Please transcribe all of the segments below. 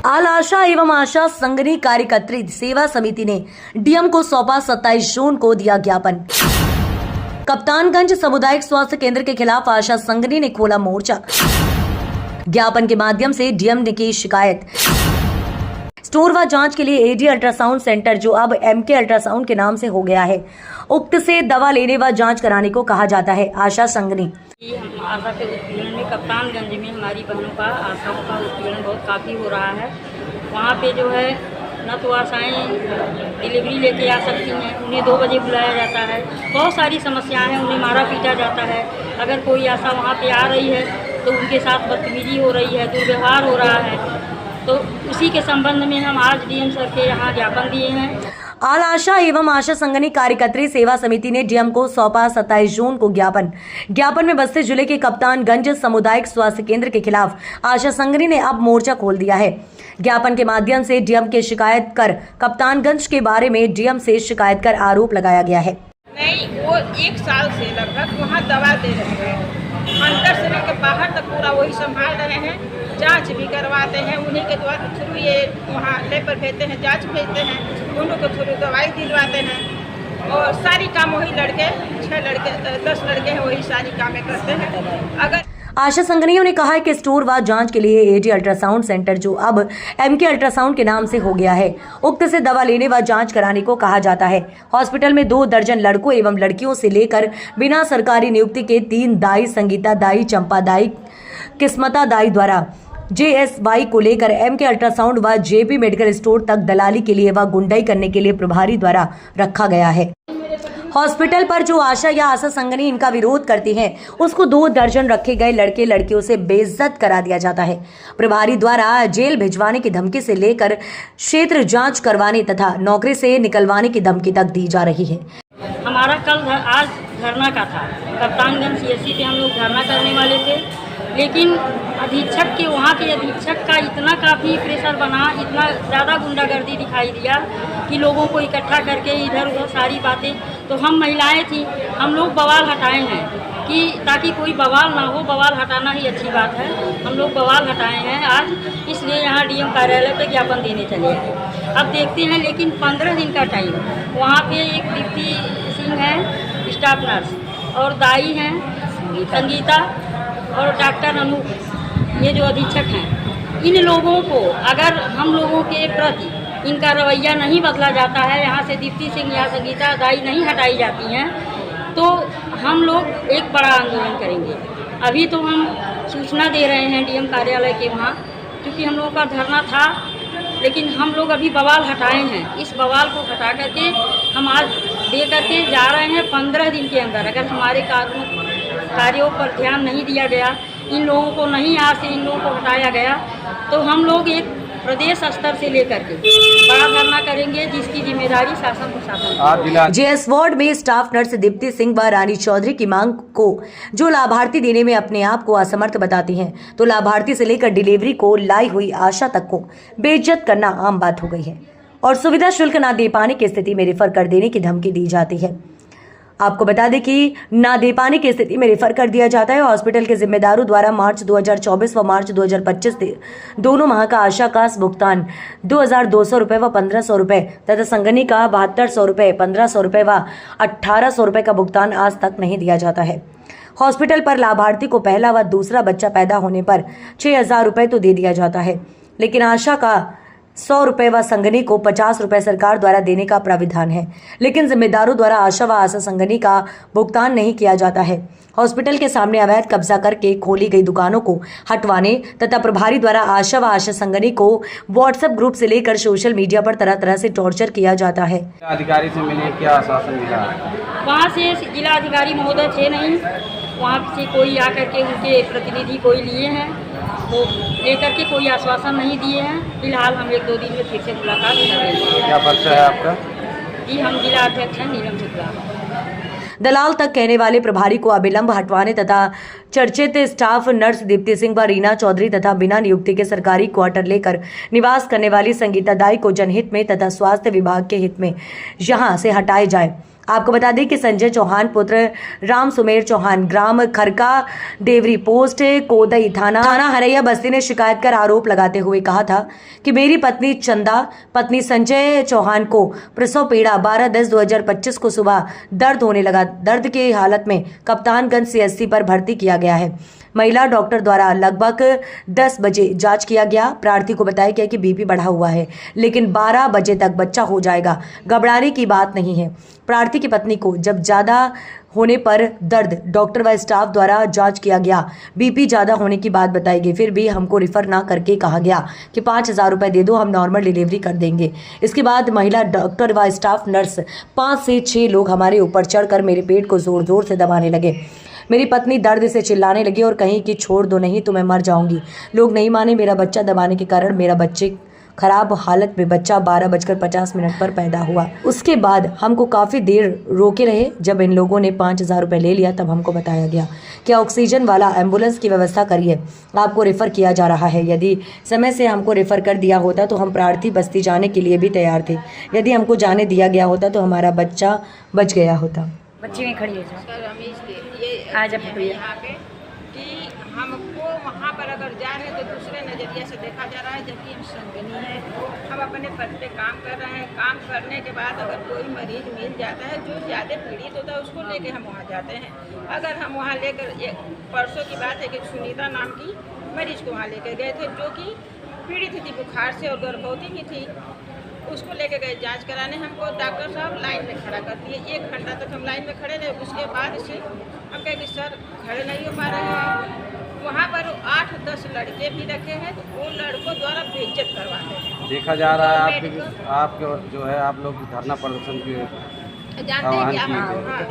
आल आशा एवं आशा संगनी कार्यकर्त्री सेवा समिति ने डीएम को सौंपा 27 जून को दिया ज्ञापन। कप्तानगंज सामुदायिक स्वास्थ्य केंद्र के खिलाफ आशा संगनी ने खोला मोर्चा। ज्ञापन के माध्यम से डीएम ने की शिकायत। स्टोर व जांच के लिए एडी अल्ट्रासाउंड सेंटर जो अब एमके अल्ट्रासाउंड के नाम से हो गया है, उक्त से दवा लेने व जांच कराने को कहा जाता है। आशा संगनी आशा के उत्पीड़न में कप्तानगंज में हमारी बहनों का आशाओं का उत्पीड़न बहुत काफ़ी हो रहा है। वहाँ पे जो है न तो आशाएँ डिलीवरी लेके आ सकती हैं, उन्हें 2 बजे बुलाया जाता है। बहुत सारी समस्याएं हैं, उन्हें मारा पीटा जाता है। अगर कोई आशा वहाँ पे आ रही है तो उनके साथ बदतमीजी हो रही है, दुर्व्यवहार हो रहा है। तो उसी के संबंध में हम आज डीएम सर के यहाँ ज्ञापन दिए हैं। आल आशा एवं आशा संगनी कार्यकर्त्री सेवा समिति ने डीएम को सौंपा 27 जून को ज्ञापन। ज्ञापन में बस्ती जिले के कप्तानगंज सामुदायिक स्वास्थ्य केंद्र के खिलाफ आशा संगनी ने अब मोर्चा खोल दिया है। ज्ञापन के माध्यम से डीएम के शिकायत कर कप्तानगंज के बारे में डीएम से शिकायत कर आरोप लगाया गया है। नहीं, वो 1 साल से लगभग वहाँ दवा दे रहे हैं, अंदर से लेकर बाहर तक पूरा वही संभाल रहे हैं। जांच भी करवाते हैं, उन्हीं के द्वारा थ्रू ये वहाँ लेबर भेजते हैं, जांच भेजते हैं, उन्हों के थ्रू दवाई दिलवाते हैं और सारी काम वही लड़के 6 लड़के 10 लड़के हैं, वही सारी कामें करते हैं। अगर आशा संगनियों ने कहा है कि स्टोर व जांच के लिए एडी अल्ट्रासाउंड सेंटर जो अब एमके अल्ट्रासाउंड के नाम से हो गया है, उक्त से दवा लेने व जांच कराने को कहा जाता है। हॉस्पिटल में 2 दर्जन लड़कों एवं लड़कियों से लेकर बिना सरकारी नियुक्ति के 3 दाई, संगीता दाई, चंपा दाई, किस्मता दाई द्वारा JSY को लेकर एमके अल्ट्रासाउंड व JP मेडिकल स्टोर तक दलाली के लिए व गुंडाई करने के लिए प्रभारी द्वारा रखा गया है। हॉस्पिटल पर जो आशा या आशा संगनी इनका विरोध करती हैं, उसको 2 दर्जन रखे गए लड़के लड़कियों से बेइज्जत करा दिया जाता है। प्रभारी द्वारा जेल भिजवाने की धमकी से लेकर क्षेत्र जांच करवाने तथा नौकरी से निकलवाने की धमकी तक दी जा रही है। हमारा आज धरना का था, कप्तानगंज CSC पे हम लोग धरना करने वाले थे, लेकिन अधीक्षक के वहाँ के अधीक्षक का इतना काफ़ी प्रेशर बना, इतना ज़्यादा गुंडागर्दी दिखाई दिया कि लोगों को इकट्ठा करके इधर उधर सारी बातें, तो हम महिलाएं थी, हम लोग बवाल हटाए हैं कि ताकि कोई बवाल ना हो। बवाल हटाना ही अच्छी बात है, हम लोग बवाल हटाए हैं आज, इसलिए यहाँ डीएम कार्यालय पे ज्ञापन देने चले हैं। अब देखते हैं, लेकिन 15 दिन का टाइम, वहाँ पे एक दीप्ति सिंह है स्टाफ नर्स और दाई हैं संगीता और डॉक्टर अनूप, ये जो अधीक्षक हैं, इन लोगों को अगर हम लोगों के प्रति इनका रवैया नहीं बदला जाता है, यहाँ से दीप्ति सिंह या संगीता दाई नहीं हटाई जाती हैं, तो हम लोग एक बड़ा आंदोलन करेंगे। अभी तो हम सूचना दे रहे हैं डीएम कार्यालय के वहाँ, क्योंकि हम लोगों का धरना था, लेकिन हम लोग अभी बवाल हटाए हैं। इस बवाल को हटा करके हम आज दे करके जा रहे हैं। 15 दिन के अंदर अगर हमारे कार्यों पर ध्यान नहीं दिया गया, इन लोगों को नहीं आज से इन लोगों को हटाया गया, तो हम लोग एक प्रदेश स्तर से लेकर के बड़ा धरना करेंगे, जिसकी जिम्मेदारी शासन प्रशासन। JS वार्ड में स्टाफ नर्स दीप्ति सिंह व रानी चौधरी की मांग को जो लाभार्थी देने में अपने आप को असमर्थ बताती हैं, तो लाभार्थी से लेकर डिलीवरी को लाई हुई आशा तक को बेइज्जत करना आम बात हो गई है और सुविधा शुल्क न दे पाने की स्थिति में रेफर कर देने की धमकी दी जाती है। आपको बता दें कि ना दे पाने की स्थिति में रेफर कर दिया जाता है। हॉस्पिटल के जिम्मेदारों द्वारा मार्च 2024 व मार्च 2025 दोनों माह का आशा का भुगतान 2200 रुपये व 1500 रुपये तथा संगनी का 7200 रुपये, 1500 रुपये व 1800 रुपये का भुगतान आज तक नहीं दिया जाता है। हॉस्पिटल पर लाभार्थी को पहला व दूसरा बच्चा पैदा होने पर 6000 रुपये तो दे दिया जाता है, लेकिन आशा का 100 रुपये व संगनी को 50 रुपये सरकार द्वारा देने का प्राविधान है, लेकिन जिम्मेदारों द्वारा आशा व आशा संगनी का भुगतान नहीं किया जाता है। हॉस्पिटल के सामने अवैध कब्जा करके खोली गई दुकानों को हटवाने तथा प्रभारी द्वारा आशा व आशा संगनी को व्हाट्सएप ग्रुप से लेकर सोशल मीडिया पर तरह तरह से टॉर्चर किया जाता है। अधिकारी से मिले, क्या आश्वासन मिला? वहाँ से जिला अधिकारी महोदय थे नहीं, वहाँ से कोई आकर के उनके प्रतिनिधि कोई लिए हैं, वो लेकर के कोई आश्वासन नहीं दिए हैं। फिलहाल हम 1-2 दिन में फिर से मुलाकात करेंगे। क्या पर्चा है आपका? जी, हम जिला अध्यक्ष हैं नीलम शुक्ला। दलाल तक कहने वाले प्रभारी को अविलंब हटवाने तथा चर्चित स्टाफ नर्स दीप्ति सिंह व रीना चौधरी तथा बिना नियुक्ति के सरकारी क्वार्टर लेकर निवास करने वाली संगीता दाई को जनहित में तथा स्वास्थ्य विभाग के हित में यहां से हटाए जाए। आपको बता दें कि संजय चौहान पुत्र राम सुमेर चौहान ग्राम खरका देवरी पोस्ट कोदई थाना हरैया बस्ती ने शिकायत कर आरोप लगाते हुए कहा था कि मेरी पत्नी चंदा पत्नी संजय चौहान को प्रसव पीड़ा 12/10/2025 को सुबह दर्द होने लगा। दर्द की हालत में कप्तानगंज CHC पर भर्ती किया गया है। महिला डॉक्टर द्वारा लगभग 10 बजे जांच किया गया। प्रार्थी को बताया गया कि बीपी बढ़ा हुआ है, लेकिन 12 बजे तक बच्चा हो जाएगा, घबराने की बात नहीं है। प्रार्थी की पत्नी को जब ज़्यादा होने पर दर्द डॉक्टर व स्टाफ द्वारा जांच किया गया, बीपी ज़्यादा होने की बात बताई गई। फिर भी हमको रिफ़र ना करके कहा गया कि 5,000 रुपये दे दो, हम नॉर्मल डिलीवरी कर देंगे। इसके बाद महिला डॉक्टर व स्टाफ नर्स 5 से 6 लोग हमारे ऊपर चढ़कर मेरे पेट को ज़ोर ज़ोर से दबाने लगे। मेरी पत्नी दर्द से चिल्लाने लगी और कहीं कि छोड़ दो, नहीं तो मैं मर जाऊंगी। लोग नहीं माने। मेरा बच्चा दबाने के कारण मेरा बच्चे खराब हालत में बच्चा 12:50 पर पैदा हुआ। उसके बाद हमको काफ़ी देर रोके रहे। जब इन लोगों ने 5,000 रुपये ले लिया तब हमको बताया गया कि ऑक्सीजन वाला एम्बुलेंस की व्यवस्था करिए, आपको रेफ़र किया जा रहा है। यदि समय से हमको रेफ़र कर दिया होता तो हम प्रार्थी बस्ती जाने के लिए भी तैयार थे। यदि हमको जाने दिया गया होता तो हमारा बच्चा बच गया होता। बच्ची में खड़ी हो जाओ। सर रमेश के ये आज अब हुई है। यहाँ पे कि हमको वहाँ पर अगर जा रहे हैं तो दूसरे नज़रिए से देखा जा रहा है, जबकि हम संगनी है। हम अपने पद पे काम कर रहे हैं। काम करने के बाद अगर कोई मरीज मिल जाता है जो ज़्यादा पीड़ित होता है, उसको लेके हम वहाँ जाते हैं। अगर हम वहाँ लेकर परसों की बात है कि सुनीता नाम की मरीज को वहाँ लेकर गए थे, जो कि पीड़ित थी बुखार से और गर्भवती भी थी। उसको लेके गए जांच कराने। हमको डॉक्टर साहब लाइन में खड़ा कर दिए। 1 घंटा तक हम लाइन में खड़े रहे। उसके बाद से हम कहे कि सर खड़े नहीं हो पा रहे हैं। वहाँ पर 8-10 लड़के भी रखे हैं, तो उन लड़कों द्वारा बेइज्जत करवाते हैं। देखा जा रहा है आपके जो है आप लोग धरना प्रदर्शन की जानते हैं क्या? हाँ,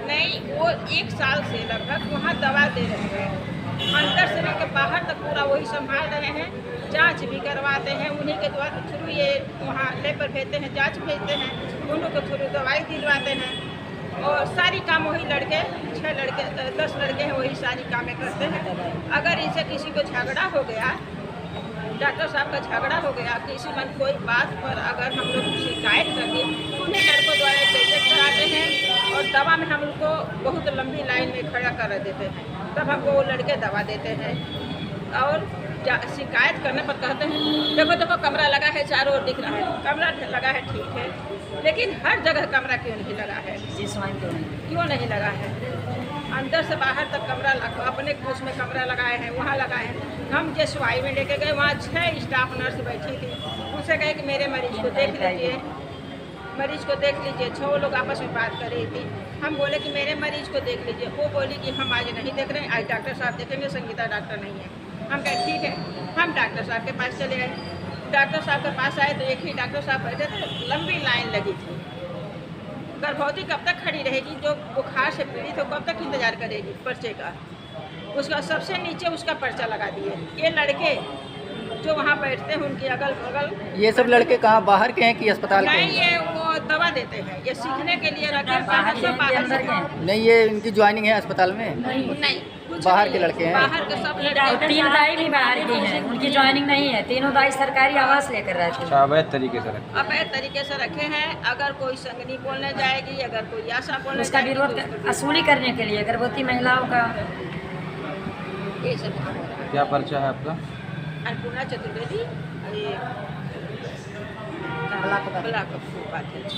नहीं, वो 1 साल से लगभग वहाँ दवा दे रहे हैं। अंदर से लेकर बाहर तक पूरा वही संभाल रहे हैं। जांच भी करवाते हैं। उन्हीं के द्वारा थ्रू ये वहाँ लेबर भेजते हैं, जांच भेजते हैं, उन्हों के थ्रू दवाई दिलवाते हैं। और सारी काम वही लड़के 6 लड़के 10 लड़के हैं, वही सारी कामें करते हैं। अगर इनसे किसी को झगड़ा हो गया, डॉक्टर साहब का झगड़ा हो गया, किसी मन कोई बात पर अगर हम लोग शिकायत कर दी, उन्हें लड़कों द्वारा बेइज्जत कराते हैं और दवा में हम उनको बहुत लंबी लाइन में खड़ा कर देते हैं। तब हमको वो लड़के दवा देते हैं और शिकायत करने पर कहते हैं देखो देखो कमरा लगा है, चारों ओर दिख रहा है, कमरा लगा है, ठीक है, लेकिन हर जगह कमरा क्यों नहीं लगा है? क्यों नहीं लगा है? अंदर से बाहर तक कमरा लगा, अपने उसमें कमरा लगाए हैं, वहाँ लगाए हैं। हम जसवाई में लेके गए, वहाँ 6 स्टाफ नर्स बैठी थी। उनसे कहे कि मेरे मरीज को देख लीजिए, मरीज को देख लीजिए। 6 लोग आपस में बात कर रही थी। हम बोले कि मेरे मरीज को देख लीजिए। वो बोली कि हम आज नहीं देख रहे हैं, आज डॉक्टर साहब देखेंगे, संगीता डॉक्टर नहीं है। हम कहे ठीक है। हम डॉक्टर साहब के पास चले आए। डॉक्टर साहब के पास आए तो एक ही डॉक्टर साहब बैठे थे, लंबी लाइन लगी थी। गर्भवती कब तक खड़ी रहेगी? जो बुखार से पीड़ित हो कब तक इंतजार करेगी पर्चे का? उसका सबसे नीचे उसका पर्चा लगा दिए। ये लड़के जो वहाँ बैठते हैं उनके अगल बगल, ये सब लड़के कहाँ बाहर के हैं कि अस्पताल के नहीं, हैं? ये वो दवा देते हैं, ये सीखने के लिए रखे हैं, बाहर से नहीं, ये इनकी ज्वाइनिंग है अस्पताल में? नहीं, कुछ बाहर नहीं के लड़के हैं? बाहर के सब और लड़के 3 दाई भी बाहर की हैं, उनकी ज्वाइनिंग नहीं है। तीनों दाई सरकारी आवास लेकर रहे थे। अवैध तरीके से रखे। अवैध तरीके से रखे हैं। अगर कोई संगनी बोलने जाएगी, अगर कोई आशा बोलने उसका जाएगी, विरोध तो उसको वसूली करने के लिए गर्भवती महिलाओं का ये सब काम हो रहा है। क्या पर्चा है आपका? अन्नपूर्णा चतुर्वेदी, ये ब्लॉक ऑफ उपाध्यक्ष।